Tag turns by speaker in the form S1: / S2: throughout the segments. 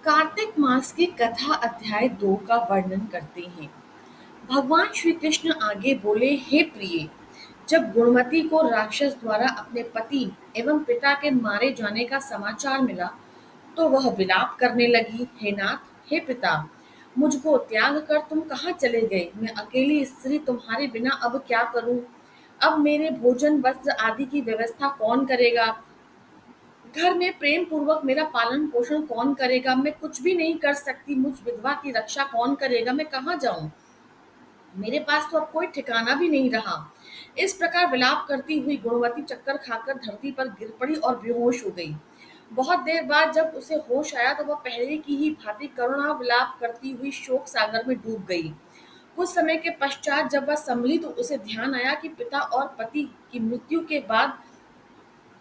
S1: कार्तिक मास की कथा अध्याय 2 का वर्णन करते हैं। भगवान श्री कृष्ण आगे बोले, हे प्रिय, जब गुणमती को राक्षस द्वारा अपने पति एवं पिता के मारे जाने का समाचार मिला तो वह विलाप करने लगी। हे नाथ, हे पिता, मुझको त्याग कर तुम कहाँ चले गए? मैं अकेली स्त्री तुम्हारे बिना अब क्या करूं? अब मेरे भोजन वस्त्र आदि की व्यवस्था कौन करेगा? घर में प्रेम पूर्वक मेरा पालन पोषण कौन करेगा? मैं कुछ भी नहीं कर सकती। मुझ विधवा की रक्षा कौन करेगा? मैं कहाँ जाऊं? मेरे पास तो अब कोई ठिकाना भी नहीं रहा। इस प्रकार विलाप करती हुई गुणवती चक्कर खाकर धरती पर गिर पड़ी और बेहोश हो गई। बहुत देर बाद जब उसे होश आया तो वह पहले की ही भांति करुणा विलाप करती हुई शोक सागर में डूब गई। कुछ समय के पश्चात जब वह संभली तो उसे ध्यान आया कि पिता और पति की मृत्यु के बाद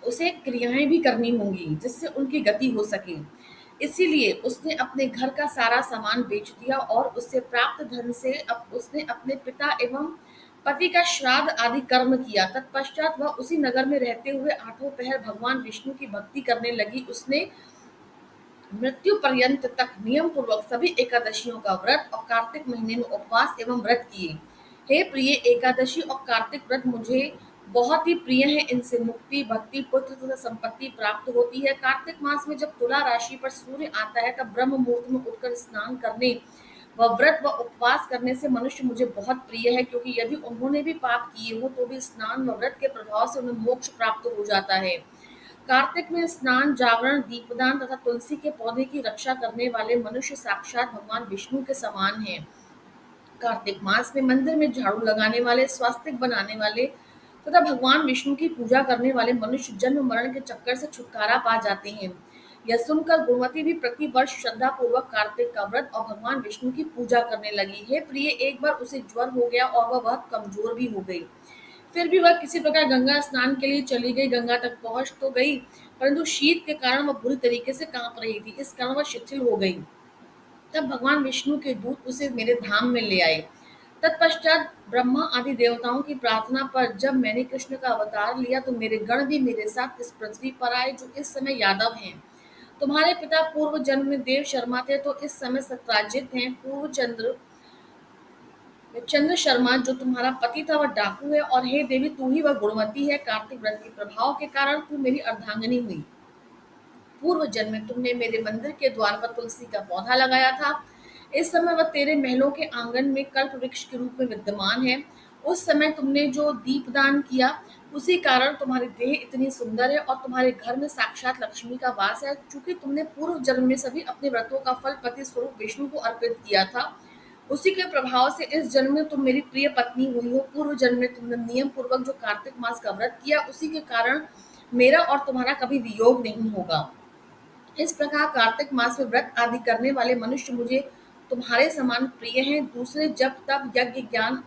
S1: उसे क्रियाएं भी करनी होंगी जिससे उनकी गति हो सके। इसीलिए उसने अपने घर का सारा सामान बेच दिया और उससे प्राप्त धन से अब उसने अपने पिता एवं पति का श्राद्ध आदि कर्म किया। तत्पश्चात वह उसी नगर में रहते हुए आठों पहर भगवान विष्णु की भक्ति करने लगी। उसने मृत्यु पर्यंत तक नियम पूर्वक सभी एकादशियों का व्रत और कार्तिक महीने में उपवास एवं व्रत किए। हे प्रिय, एकादशी और कार्तिक व्रत मुझे बहुत ही प्रिय है। इनसे मुक्ति, भक्ति, पुत्र तथा संपत्ति प्राप्त होती है। कार्तिक मास में जब तुला राशि पर सूर्य आता है तब ब्रह्म मुहूर्त में उठकर स्नान करने व व्रत व उपवास करने से मनुष्य मुझे बहुत प्रिय है, क्योंकि यदि उन्होंने भी पाप किए हो तो भी स्नान व व्रत के प्रभाव से उन्हें मोक्ष प्राप्त हो जाता है। कार्तिक में स्नान, जागरण, दीपदान तथा तुलसी के पौधे की रक्षा करने वाले मनुष्य साक्षात भगवान विष्णु के समान हैं। कार्तिक मास में मंदिर में झाड़ू लगाने वाले, स्वास्तिक बनाने वाले तथा भगवान विष्णु की पूजा करने वाले मनुष्य जन्म मरण के चक्कर से छुटकारा पा जाते हैं। यह सुनकर गुणवती भी प्रति वर्ष श्रद्धा पूर्वक कार्तिक का व्रत और भगवान विष्णु की पूजा करने लगी। हे प्रिय, एक बार उसे ज्वर हो गया और वह बहुत कमजोर भी हो गई। फिर भी वह किसी प्रकार गंगा स्नान के लिए चली गई। गंगा तक पहुंच तो गई, परंतु शीत के कारण वह बुरी तरीके से कांप रही थी। इस कारण वह शिथिल हो गई। तब भगवान विष्णु के दूत उसे मेरे धाम में ले आए। तत्पश्चात ब्रह्मा आदि देवताओं की प्रार्थना पर जब मैंने कृष्ण का अवतार लिया तो मेरे गण भी मेरे साथ इस पृथ्वी पर आए, जो इस समय यादव हैं। तुम्हारे पिता पूर्व जन्म में देव शर्मा थे तो इस समय सत्राजित हैं। पूर्व चंद्र शर्मा जो तुम्हारा पति था वह डाकू है, और हे देवी, तू ही वह गुणवती है। कार्तिक व्रत के प्रभाव के कारण तू मेरी अर्धांगिनी हुई। पूर्व जन्म में तुमने मेरे मंदिर के द्वार पर तुलसी का पौधा लगाया था। इस समय वह तेरे महलों के आंगन में कल्प वृक्ष के रूप में विद्यमान है। उस समय तुमने जो दीपदान किया उसी कारण तुम्हारी देह इतनी सुंदर है और तुम्हारे घर में साक्षात लक्ष्मी का वास है। चूंकि तुमने पूर्व जन्म में सभी अपने व्रतों का फल पति स्वरूप विष्णु को अर्पित किया था, उसी के प्रभाव से इस जन्म में तुम मेरी प्रिय पत्नी हुई हो। पूर्व जन्म में तुमने नियम पूर्वक जो कार्तिक मास का व्रत किया उसी के कारण मेरा और तुम्हारा कभी वियोग नहीं होगा। इस प्रकार कार्तिक मास में व्रत आदि करने वाले मनुष्य मुझे तुम्हारे समान प्रिय हैं। दूसरे जप तप यज्ञ ज्ञान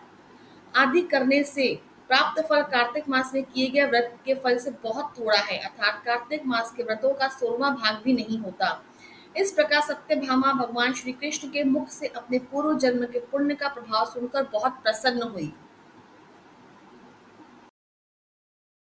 S1: आदि करने से प्राप्त फल कार्तिक मास में किए गए व्रत के फल से बहुत थोड़ा है, अर्थात कार्तिक मास के व्रतों का 16वां भाग भी नहीं होता। इस प्रकार सत्यभामा भगवान श्री कृष्ण के मुख से अपने पूर्व जन्म के पुण्य का प्रभाव सुनकर बहुत प्रसन्न हुई।